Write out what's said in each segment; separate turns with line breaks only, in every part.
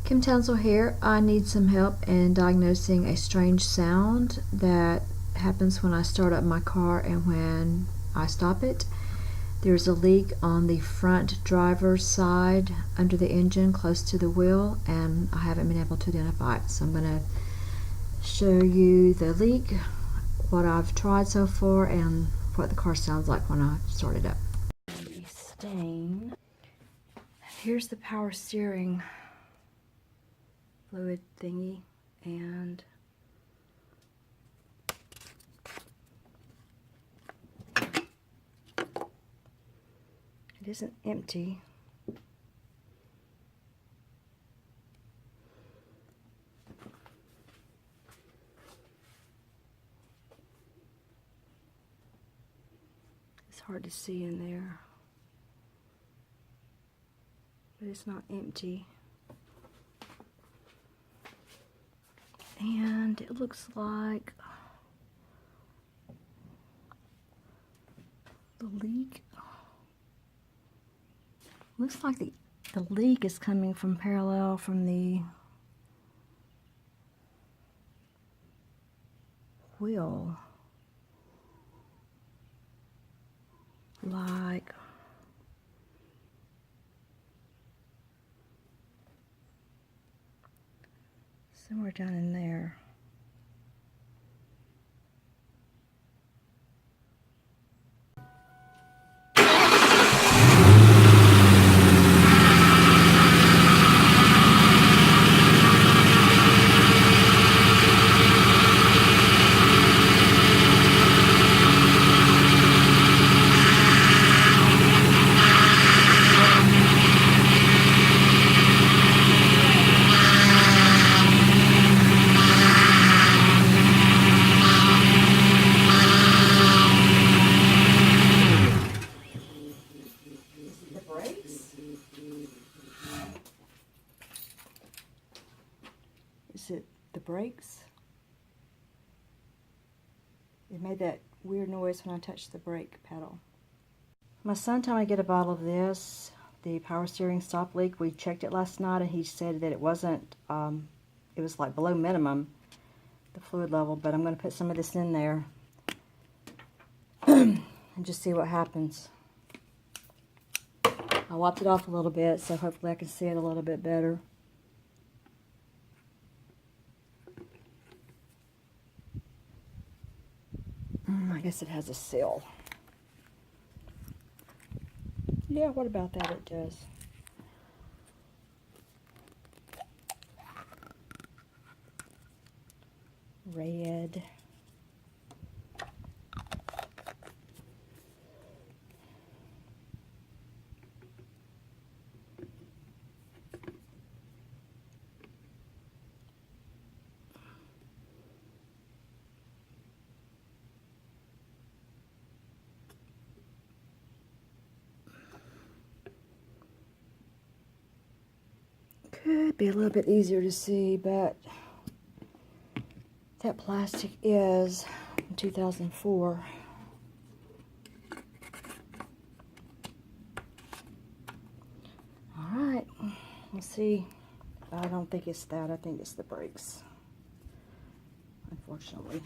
Kim Townsell here. I need some help in diagnosing a strange sound that happens when I start up my car and when I stop it. There's a leak on the front driver's side under the engine close to the wheel, and I haven't been able to identify it. So I'm going to show you the leak, what I've tried so far, and what the car sounds like when I start it up. Stain. Here's the power steering fluid thingy, and it isn't empty. It's hard to see in there, but it's not empty. And it looks like the leak, looks like the leak is coming from parallel from the wheel, like somewhere down in there. Is it the brakes? It made that weird noise when I touched the brake pedal. My son told me to get a bottle of this, the power steering stop leak. We checked it last night and he said that it wasn't, it was like below minimum, the fluid level, but I'm going to put some of this in there and just see what happens. I wiped it off a little bit, so hopefully I can see it a little bit better. I guess it has a seal. Yeah, what about that? It does. Red. Could be a little bit easier to see, but that plastic is 2004. Alright, we'll see. I don't think it's that. I think it's the brakes, unfortunately.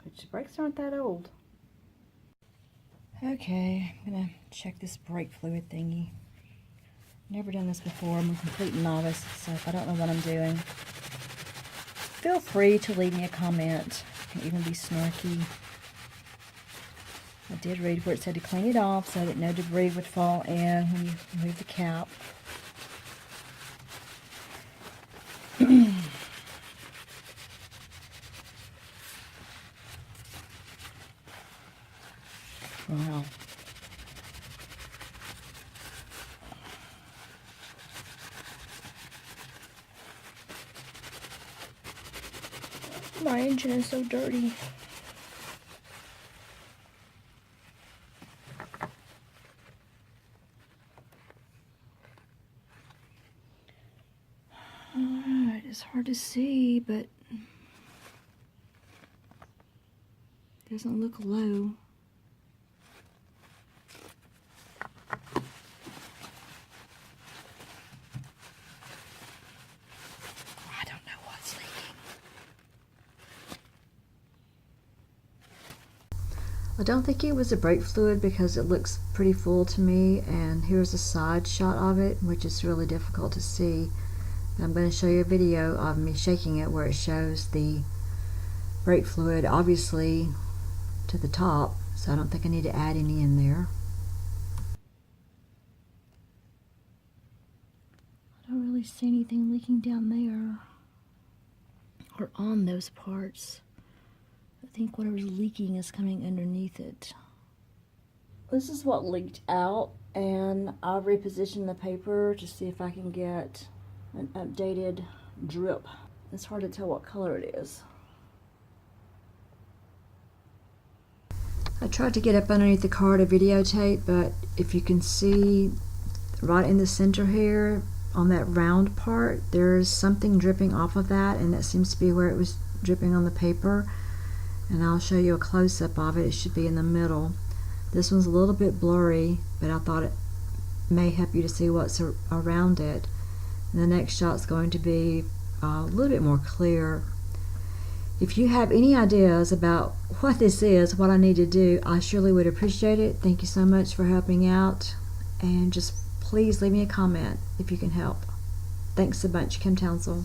Which the brakes aren't that old. Okay, I'm going to check this brake fluid thingy. Never done this before. I'm a complete novice, so if I don't know what I'm doing, feel free to leave me a comment. You can even be snarky. I did read where it said to clean it off so that no debris would fall in when you remove the cap. Wow. My engine is so dirty. Alright, it's hard to see, but it doesn't look low. I don't think it was a brake fluid because it looks pretty full to me, and here's a side shot of it, which is really difficult to see. I'm going to show you a video of me shaking it where it shows the brake fluid obviously to the top, so I don't think I need to add any in there. I don't really see anything leaking down there or on those parts. I think whatever's leaking is coming underneath it. This is what leaked out, and I'll reposition the paper to see if I can get an updated drip. It's hard to tell what color it is. I tried to get up underneath the car to videotape, but if you can see right in the center here on that round part, there's something dripping off of that, and that seems to be where it was dripping on the paper. And I'll show you a close-up of it. It should be in the middle. This one's a little bit blurry, but I thought it may help you to see what's around it. And the next shot's going to be a little bit more clear. If you have any ideas about what this is, what I need to do, I surely would appreciate it. Thank you so much for helping out, and just please leave me a comment if you can help. Thanks a bunch, Kim Townsell.